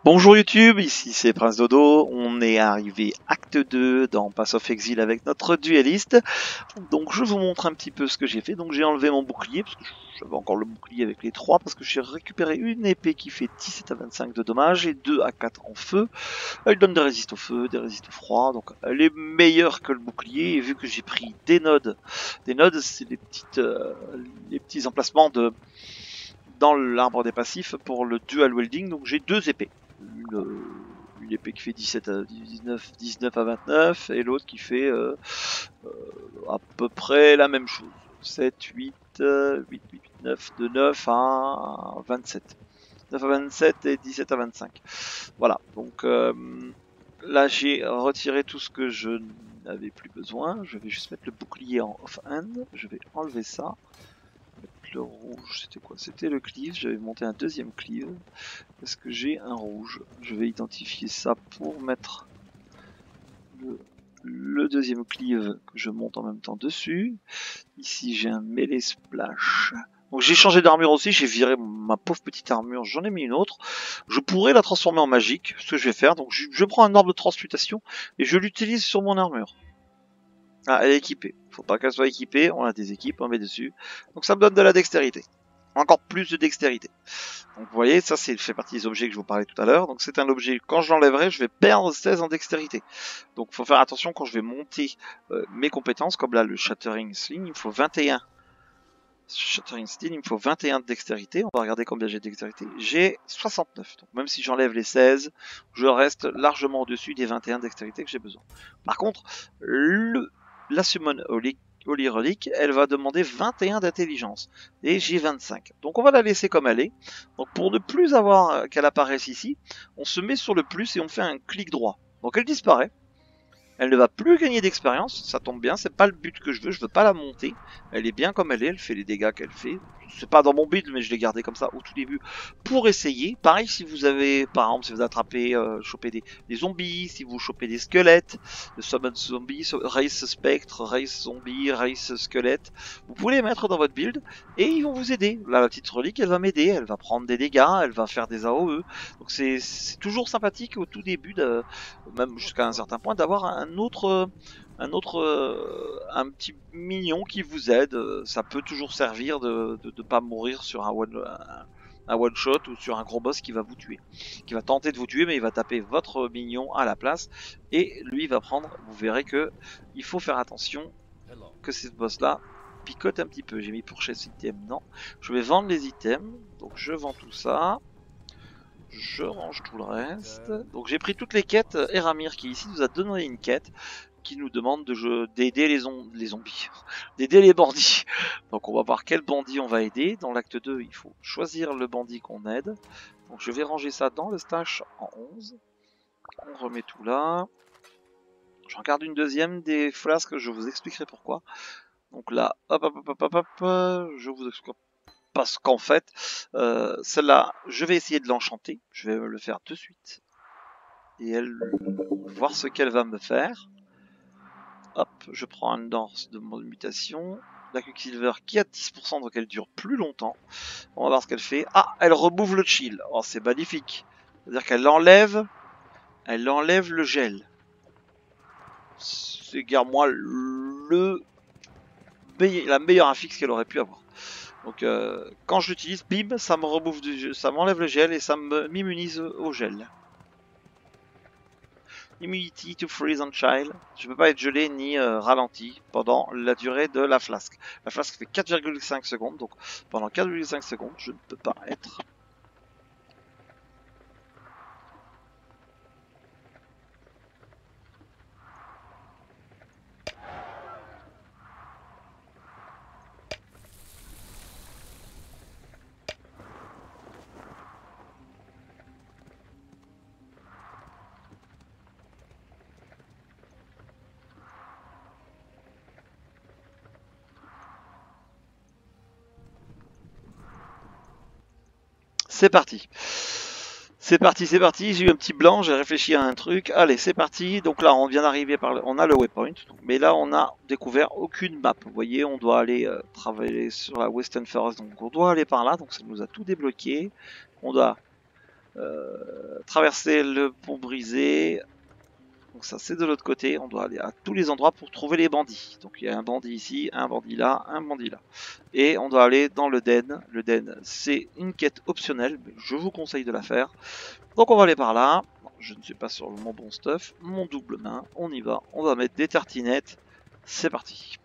Bonjour YouTube, ici c'est Prince Dodo, on est arrivé acte 2 dans Path of Exile avec notre dueliste. Donc je vous montre un petit peu ce que j'ai fait. Donc j'ai enlevé mon bouclier, parce que j'avais encore le bouclier avec les 3, parce que j'ai récupéré une épée qui fait 17 à 25 de dommages et 2 à 4 en feu. Elle donne des résistes au feu, des résistes au froid, donc elle est meilleure que le bouclier. Et vu que j'ai pris des nodes c'est les petits emplacements dans l'arbre des passifs pour le dual wielding, donc j'ai deux épées. Une épée qui fait 17 à 19 à 29 et l'autre qui fait à peu près la même chose. 7, 8, 8, 8, 9, de 9 à 27. 9 à 27 et 17 à 25. Voilà, donc là j'ai retiré tout ce que je n'avais plus besoin. Je vais juste mettre le bouclier en off-hand. Je vais enlever ça. Le rouge, c'était quoi? C'était le cleave. J'avais monté un deuxième cleave. Est-ce que j'ai un rouge? Je vais identifier ça pour mettre le deuxième cleave que je monte en même temps dessus. Ici j'ai un melee splash. Donc j'ai changé d'armure aussi, j'ai viré ma pauvre petite armure, j'en ai mis une autre. Je pourrais la transformer en magique, ce que je vais faire. Donc je prends un orbe de transmutation et je l'utilise sur mon armure. Ah, elle est équipée. Faut pas qu'elle soit équipée, on a des équipes, on met dessus. Donc ça me donne de la dextérité. Encore plus de dextérité. Donc vous voyez, ça fait partie des objets que je vous parlais tout à l'heure. Donc c'est un objet, quand je l'enlèverai, je vais perdre 16 en dextérité. Donc il faut faire attention quand je vais monter mes compétences, comme là le Shattering Sling, il me faut 21. Shattering Steel, il me faut 21 de dextérité. On va regarder combien j'ai de dextérité. J'ai 69. Donc même si j'enlève les 16, je reste largement au-dessus des 21 de dextérité que j'ai besoin. Par contre, la Summon Holy Relic, elle va demander 21 d'intelligence. Et j'ai 25. Donc on va la laisser comme elle est. Donc pour ne plus avoir qu'elle apparaisse ici, on se met sur le plus et on fait un clic droit. Donc elle disparaît. Elle ne va plus gagner d'expérience, ça tombe bien, c'est pas le but que je veux pas la monter. Elle est bien comme elle fait les dégâts qu'elle fait. C'est pas dans mon build, mais je l'ai gardé comme ça au tout début pour essayer. Pareil, si vous avez, par exemple, si vous attrapez, chopez des zombies, si vous chopez des squelettes, le summon zombie, race spectre, race zombie, race squelette, vous pouvez les mettre dans votre build et ils vont vous aider. Là, la petite relique, elle va m'aider, elle va prendre des dégâts, elle va faire des AOE. Donc c'est toujours sympathique au tout début, même jusqu'à un certain point, d'avoir un petit mignon qui vous aide. Ça peut toujours servir de pas mourir sur un one shot ou sur un gros boss qui va vous tuer, qui va tenter de vous tuer, mais il va taper votre mignon à la place et lui va prendre. Vous verrez que il faut faire attention que ce boss là picote un petit peu. J'ai mis purchase item, non, je vais vendre les items, donc je vends tout ça. Je range tout le reste. Donc j'ai pris toutes les quêtes. Eramir qui ici nous a donné une quête qui nous demande d'aider les zombies, d'aider les bandits. Donc on va voir quel bandit on va aider. Dans l'acte 2, il faut choisir le bandit qu'on aide. Donc je vais ranger ça dans le stash en 11. On remet tout là. J'en garde une deuxième des flasques, je vous expliquerai pourquoi. Donc là, hop, je vous explique. Parce qu'en fait, celle-là, je vais essayer de l'enchanter. Je vais le faire de suite. Et voir ce qu'elle va me faire. Hop, je prends un danse de mon mutation. La Quicksilver qui a 10%, donc elle dure plus longtemps. On va voir ce qu'elle fait. Ah, elle remove le chill. Oh, c'est magnifique. C'est-à-dire qu'elle enlève le gel. C'est, moi, la meilleure affixe qu'elle aurait pu avoir. Donc quand je l'utilise, bim, ça m'enlève le gel et ça m'immunise au gel. Immunity to freeze on child. Je ne peux pas être gelé ni ralenti pendant la durée de la flasque. La flasque fait 4,5 secondes, donc pendant 4,5 secondes, je ne peux pas être. C'est parti. C'est parti, j'ai eu un petit blanc, j'ai réfléchi à un truc. Allez, c'est parti. Donc là, on vient d'arriver on a le waypoint. Mais là, on a découvert aucune map. Vous voyez, on doit aller travailler sur la Western Forest. Donc on doit aller par là. Donc ça nous a tout débloqué. On doit traverser le pont brisé. Donc ça c'est de l'autre côté, on doit aller à tous les endroits pour trouver les bandits. Donc il y a un bandit ici, un bandit là, un bandit là. Et on doit aller dans le den. Le den c'est une quête optionnelle, mais je vous conseille de la faire. Donc on va aller par là. Je ne suis pas sur mon bon stuff, mon double main, on y va. On va mettre des tartinettes, c'est parti.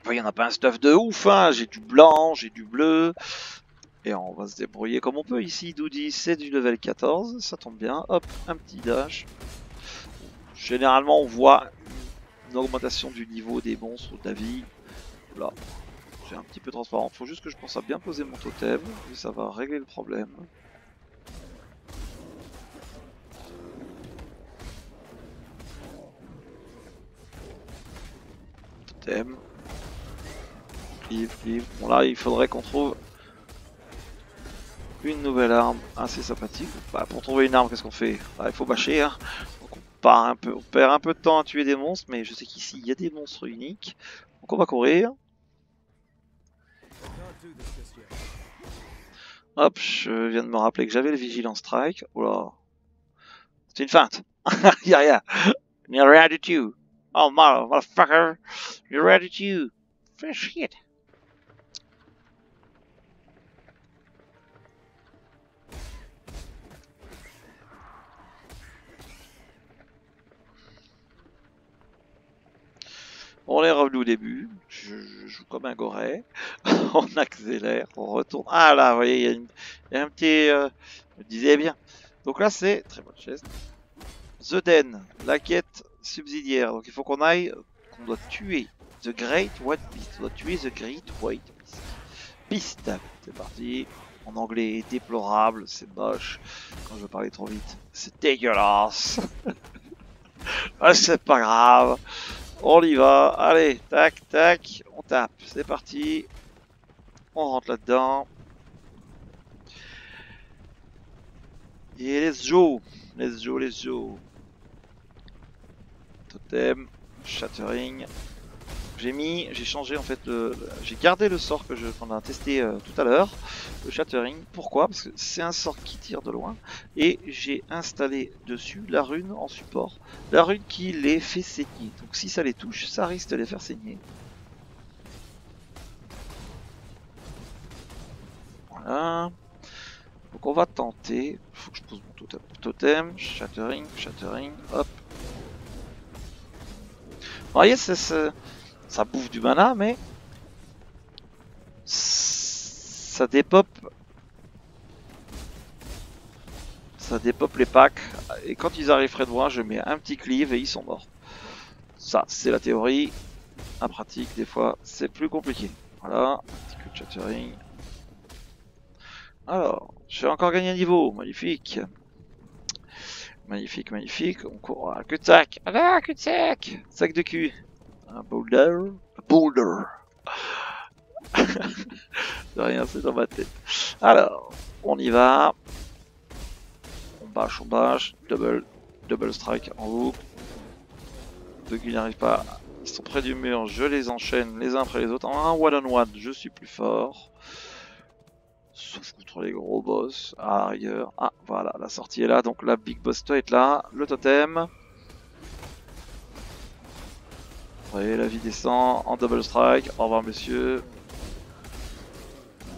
Enfin, il n'y en a pas un stuff de ouf, hein. J'ai du blanc, j'ai du bleu. Et on va se débrouiller comme on peut ici. Doody, c'est du level 14, ça tombe bien. Hop, un petit dash. Généralement, on voit une augmentation du niveau des monstres ou de la vie. Là, c'est un petit peu transparent. Faut juste que je pense à bien poser mon totem, et ça va régler le problème. Totem. Cleave. Bon là, il faudrait qu'on trouve une nouvelle arme assez sympathique. Bah, pour trouver une arme, qu'est-ce qu'on fait? Il faut bâcher, hein. Donc on perd un peu de temps à tuer des monstres, mais je sais qu'ici il y a des monstres uniques. Donc on va courir. Hop, je viens de me rappeler que j'avais le Vigilance Strike. Oula. C'est une feinte. Y'a rien. Y'a rien du tout. Oh motherfucker. Y'a rien du tout. Fais shit. On est revenu au début, je joue comme un goret, on accélère, on retourne. Ah là, vous voyez, il y a un petit... je me disais bien. Donc là, c'est... Très bonne chaise. The Den, la quête subsidiaire. Donc il faut qu'on aille... qu'on doit tuer The Great White Beast. On doit tuer The Great White Beast. Beast. C'est parti. En anglais, déplorable, c'est moche. Quand je veux parler trop vite, c'est dégueulasse. Ah, c'est pas grave. On y va, allez, tac, tac, on tape, c'est parti. On rentre là-dedans. Et let's go, let's go. Totem, shattering. J'ai changé en fait, j'ai gardé le sort qu'on a testé tout à l'heure, le shattering. Pourquoi? Parce que c'est un sort qui tire de loin et j'ai installé dessus la rune en support, la rune qui les fait saigner. Donc si ça les touche, ça risque de les faire saigner. Voilà. Donc on va tenter. Faut que je pose mon totem, shattering, hop. Vous voyez, ça bouffe du mana, mais ça dépop les packs. Et quand ils arrivent près de moi, je mets un petit cleave et ils sont morts. Ça, c'est la théorie. En pratique, des fois, c'est plus compliqué. Voilà, petit coup de shattering. Alors, j'ai encore gagné un niveau, magnifique. Magnifique. On court à cul-de-sac. Ah, cul-de-sac. Sac de cul. Un boulder. De rien, c'est dans ma tête. Alors, on y va. On bâche. Double strike en haut. Ceux qui n'y arrivent pas, ils sont près du mur. Je les enchaîne les uns après les autres. En un one-on-one, je suis plus fort. Sauf contre les gros boss. À l'arrière. Ah, voilà, la sortie est là. Donc la big boss doit être là. Le totem. Vous voyez, la vie descend en double strike. Au revoir, monsieur.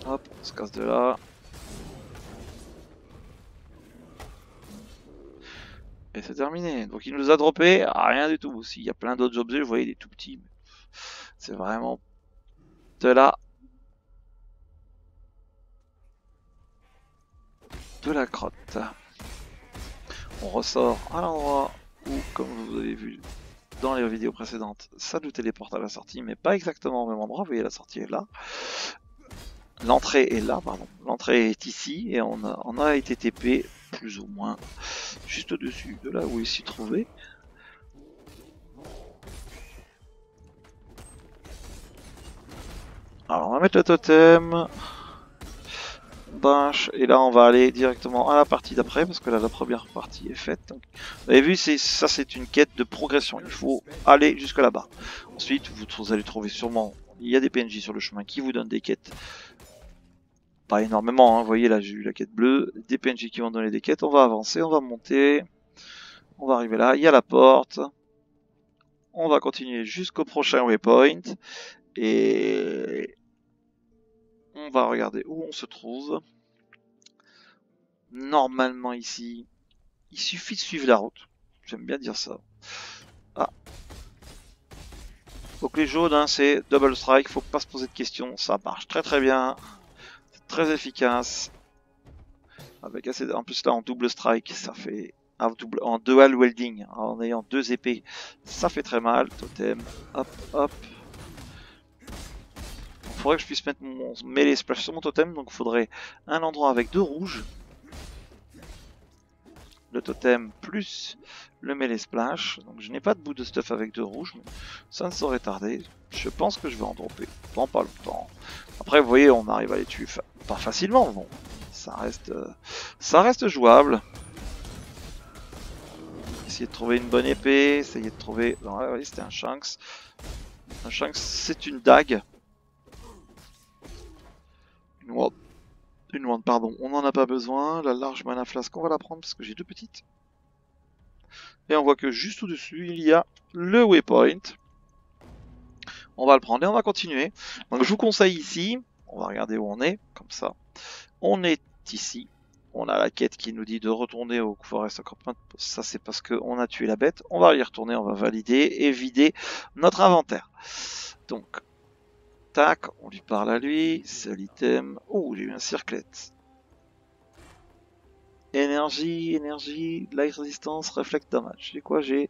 Hop, on se casse de là. Et c'est terminé. Donc il nous a droppé rien du tout. S'il y a plein d'autres objets, vous voyez, des tout petits. C'est vraiment de la crotte. On ressort à l'endroit où, comme vous avez vu dans les vidéos précédentes, ça nous téléporte à la sortie, mais pas exactement au même endroit. Vous voyez, la sortie est là. L'entrée est là, pardon. L'entrée est ici et on a été TP plus ou moins juste au-dessus de là où il s'y trouvait. Alors on va mettre le totem. Bâche, et là on va aller directement à la partie d'après parce que là la première partie est faite. Donc, vous avez vu, ça c'est une quête de progression, il faut aller jusque là-bas. Ensuite vous allez trouver sûrement, il y a des PNJ sur le chemin qui vous donnent des quêtes pas énormément, hein. Vous voyez là j'ai eu la quête bleue, des PNJ qui vont donner des quêtes, on va avancer, on va monter, on va arriver là, il y a la porte, on va continuer jusqu'au prochain waypoint, et on va regarder où on se trouve. Normalement ici, il suffit de suivre la route, j'aime bien dire ça. Ah. Donc les jaunes, hein, c'est double strike, faut pas se poser de questions, ça marche très très bien, c'est très efficace. Avec assez, en plus là en double strike, ça fait en dual welding, en ayant deux épées, ça fait très mal. Totem, hop hop. Il faudrait que je puisse mettre mon melee splash sur mon totem, donc il faudrait un endroit avec deux rouges. Le totem plus le melee splash. Donc je n'ai pas de bout de stuff avec deux rouges, mais ça ne saurait tarder. Je pense que je vais en dropper dans pas longtemps. Après vous voyez, on arrive à les tuer pas facilement, bon. Ça reste jouable. Essayer de trouver une bonne épée, essayer de trouver... Non, oui, c'était un Shanks. Un Shanks, c'est une dague. Une wand, pardon. On n'en a pas besoin. La large mana flasque, on va la prendre parce que j'ai deux petites. Et on voit que juste au-dessus, il y a le waypoint. On va le prendre et on va continuer. Donc je vous conseille ici, on va regarder où on est, comme ça. On est ici. On a la quête qui nous dit de retourner au Forest Campement. Ça c'est parce qu'on a tué la bête. On va y retourner, on va valider et vider notre inventaire. Donc, tac, on lui parle à lui. Seul item. Oh, j'ai eu un circlet. Énergie, light resistance, reflect damage. J'ai quoi? J'ai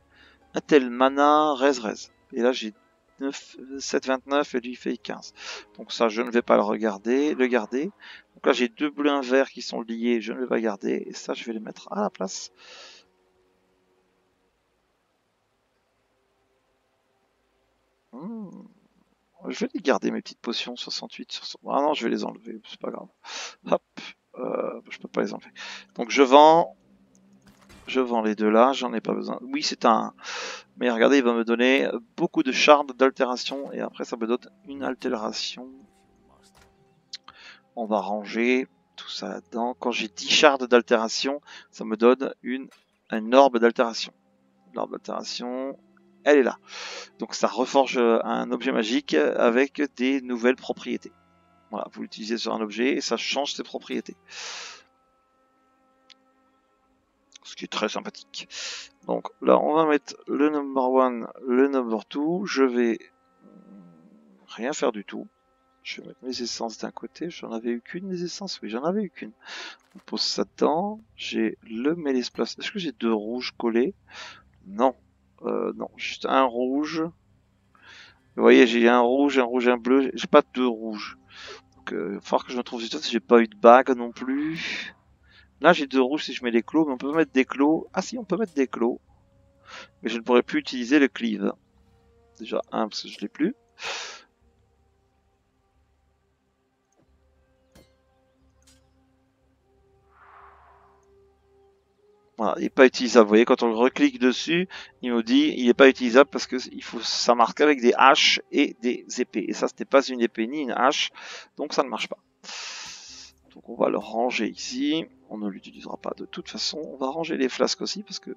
un tel mana, res. Et là j'ai 7,29 et lui fait 15. Donc ça je ne vais pas le garder. Donc là j'ai deux bleus, un vert qui sont liés, je ne vais pas garder. Et ça je vais les mettre à la place. Je vais les garder mes petites potions 68 sur 100. Ah non, je vais les enlever, c'est pas grave. Hop, je peux pas les enlever. Donc je vends les deux là, j'en ai pas besoin. Oui, c'est un... Mais regardez, il va me donner beaucoup de shards d'altération et après ça me donne une altération. On va ranger tout ça là-dedans. Quand j'ai 10 shards d'altération, ça me donne une orbe d'altération. L'orbe d'altération, elle est là. Donc ça reforge un objet magique avec des nouvelles propriétés. Voilà, vous l'utilisez sur un objet et ça change ses propriétés. Ce qui est très sympathique. Donc là, on va mettre le number 1, le number 2. Je vais rien faire du tout. Je vais mettre mes essences d'un côté. J'en avais eu qu'une, des essences? Oui, j'en avais eu qu'une. On pose ça dedans. J'ai le melee splash. Est-ce que j'ai deux rouges collés? Non. Non, juste un rouge. Vous voyez, j'ai un rouge, un bleu. J'ai pas deux rouges. Donc, il va falloir que je me trouve du temps. J'ai pas eu de bague non plus. Là, j'ai deux rouges si je mets des clos, mais on peut mettre des clos. Ah si, on peut mettre des clos. Mais je ne pourrais plus utiliser le cleave. Déjà, un, parce que je l'ai plus. Voilà, il n'est pas utilisable. Vous voyez, quand on reclique dessus, il nous dit il n'est pas utilisable parce que ça marque avec des haches et des épées. Et ça, ce n'est pas une épée ni une hache, donc ça ne marche pas. Donc on va le ranger ici. On ne l'utilisera pas de toute façon. On va ranger les flasques aussi parce que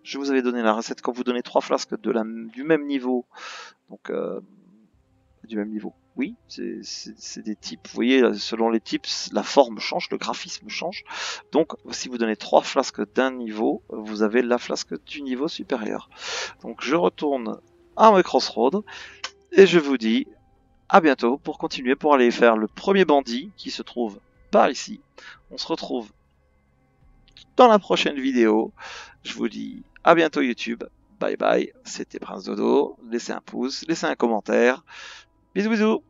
je vous avais donné la recette quand vous donnez 3 flasques du même niveau. Donc du même niveau. Oui, c'est des types. Vous voyez, selon les types, la forme change, le graphisme change. Donc, si vous donnez 3 flasques d'un niveau, vous avez la flasque du niveau supérieur. Donc, je retourne à mes crossroads et je vous dis à bientôt pour continuer, pour aller faire le premier bandit qui se trouve par ici. On se retrouve dans la prochaine vidéo. Je vous dis à bientôt YouTube. Bye bye, c'était Prince Dodo. Laissez un pouce, laissez un commentaire. Bisous bisous.